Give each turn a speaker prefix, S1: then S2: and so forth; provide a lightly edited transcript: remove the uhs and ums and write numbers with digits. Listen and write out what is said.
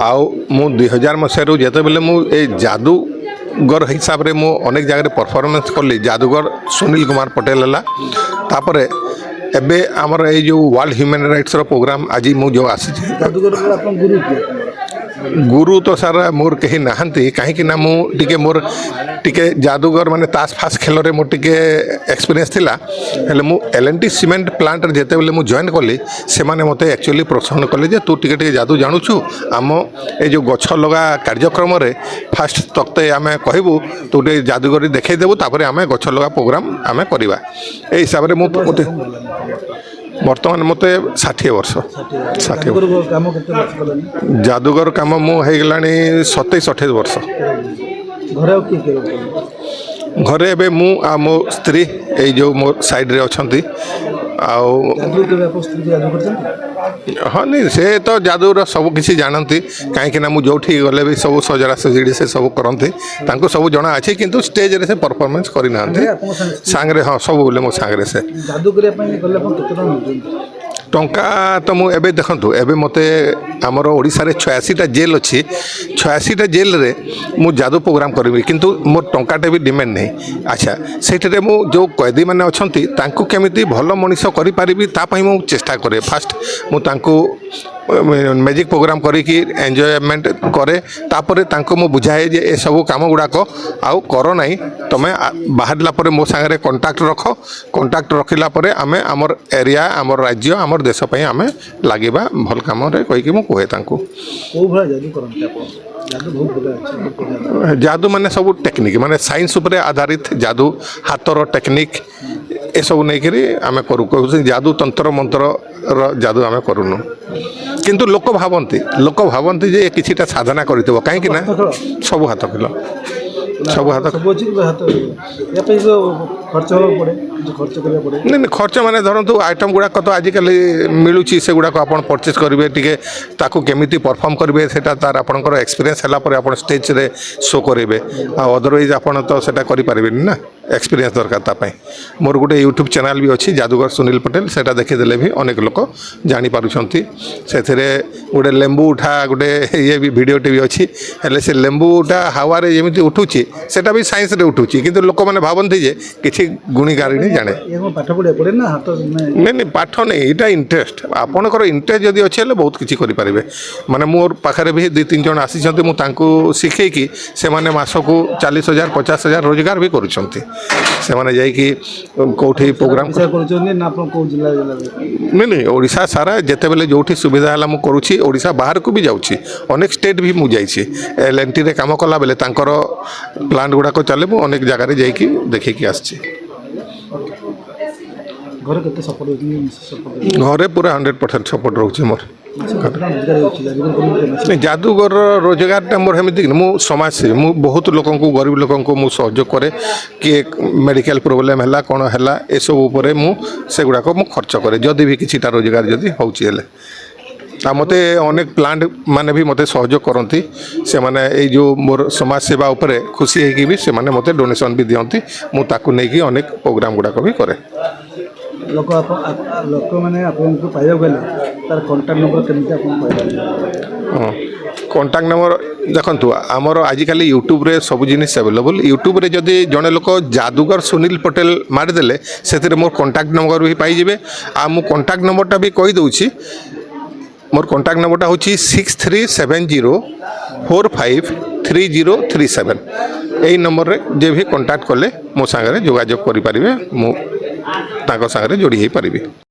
S1: आउ मु 2000 मसीह जितेबाला मुझे जादूगर हिसाब से मु अनेक जगह परफॉर्मेंस कली जादूगर सुनील कुमार पटेल है तापर एबे आमर ये जो वर्ल्ड ह्यूमन राइट्स प्रोग्राम आज मु जो आसी गुरु तो सार मोर कहीं नहांती कहीं ना मुझे मोर टिके जादूगर माने ताश फाश खेल रे मोर टिके एक्सपीरियंस थिला हेले मु एलएनटी सीमेंट प्लांट जेते बेले मु जॉइन कली से माने मते एक्चुअली प्रोत्साहन कले जे तू टिके टिके जादू जानूछु आम ए जो गछ लगा कार्यक्रम रे फास्ट तकते आमे कहबू तू टे जादूगरी देखै देबू तापरे आमे गछ लगा प्रोग्राम आमे करबा ए हिसाब रे मु बर्तमान मत 60 वर्ष 60 जादूगर कम मुगला 27-28 वर्ष घरे एबे मु आ मो स्त्री ए जो मो साइड रे अछंती हाँ नहीं से तो जादूर सब किसी जानती कहीं मुझे गले भी सब सजड़ा सजड़ी से सब करती सब जना अच्छे किंतु स्टेज रे से परफॉर्मेंस करना सांगरे हाँ सब बोले मो सांगरे से टंका तो मुझे देखु एबे मते आमर ओडिशा रे 86टा जेल अच्छी 86टा जेल रे मु जादू प्रोग्राम करी किंतु मोर टंकाटे भी डिमांड नहीं अच्छा से मु जो कैदी मैंने अच्छी केमी भल मनीष करी मु चेष्टा करे फास्ट मु मैजिक प्रोग्राम करी एंजॉयमेंट करे तापरे तांको मु बुझाए जे ए सब काम गुड़ाक आउ कर नहीं तुम बाहरला परे मो सांगे कंटाक्ट रख कंटाक्ट रखिला परे आमे आमर एरिया आमर राज्य आमर देश पई आमे लागिबा भल काम रे कहि कि मु कहे तांको
S2: को भला जादू करंते आपण
S1: जादू माने सब टेक्निक माने साइंस उपरे आधारित जादू हाथर टेक्निक ए सब नहीं करी आमे करू जादू तंत्र मंत्र जादू आमे करूनु किंतु लोक भावती जे किछिटा साधना करथिबो काहे कि ना सब हाथ खेल सब हाथ नहीं खर्च माने धरतु आइटम गुड़ाक तो आजिकल मिलूची से गुड़ाक आप परचेज करेंगे टी केमी परफॉर्म करेंगे सेटा तार आपंकर एक्सपीरियंस है स्टेज रे शो करेंगे अदरवाइज आपड़ तो सेटा करें ना एक्सपीरियंस दरकार तापाई मोर गोटे यूट्यूब चैनल भी अच्छी जादूगर सुनील पटेल सेटा देखीदेले भी अनेक लोक जापर से गोटे लेंबू उठा गोटे ये भी भिडियोटे भी अच्छी हेले से लेंबू उठा हावारे जमी उठूची सेटा भी साइंस रे उठूची किंतु लोक मैंने भावती जे किसी गुणी गारिणी जाने नहीं पाठ नहीं यहाँ इंटरेस्ट आपणकर इंटरेस्ट जदि अच्छे बहुत किसी करेंगे माने मोर पाखे भी 2-3 जन आसी शिखेकी से मासकू 40,000 50,000 रोजगार भी करुँच से माने जाइकी कौटी प्रोग्राम नहीं ओडिशा सारा जिते बेले जो सुविधा है मुझे करुँची ओडिशा बाहर को भी जाऊँगी अनेक स्टेट भी मुझे एलएनटी रे काम कला बेले तांकर प्लांट गुड़ाक चले मुझे अनेक जगह जाइकी देखिकी आसची घरे पूरा 100% सपोर्ट रोचे मोर जादूगर रोजगार मोर हेमिति मु समाज से मु बहुत लोक गरीब लोक सहयोग करे कि मेडिकल प्रोब्लेम है कौन है ये सब उपर से गुड़ाक मु खर्च करे जदि भी किसी रोजगार जदि होची मते अनेक प्लांट माने भी मते सहयोग करती से माने ये जो मोर समाज सेवा उपरे खुशी है भी से माने मते डोनेशन भी दियंती मु ताकू नहीं अनेक प्रोग्राम गुड़ाक भी करे
S2: लोक मैंने आपको पाइबा गले तार कांटेक्ट नंबर केमती आपन पाइबा
S1: कांटेक्ट नंबर देखंतु आमर आजिकल यूट्यूब रे सब जिनिस अवेलेबल यूट्यूब रे जदि जने लोक जादूगर सुनील पटेल मारिदेले से मोर कांटेक्ट नंबर भी पाइबे आ मु कांटेक्ट नंबरटा भी कहि दउछि मोर कांटेक्ट नंबरटा होछि 6370453037 यही नंबर रे जे भी कांटेक्ट कले मो संगे जोगाजोग करि परिबे मु ताको संगे जोड़ी हे परिबे।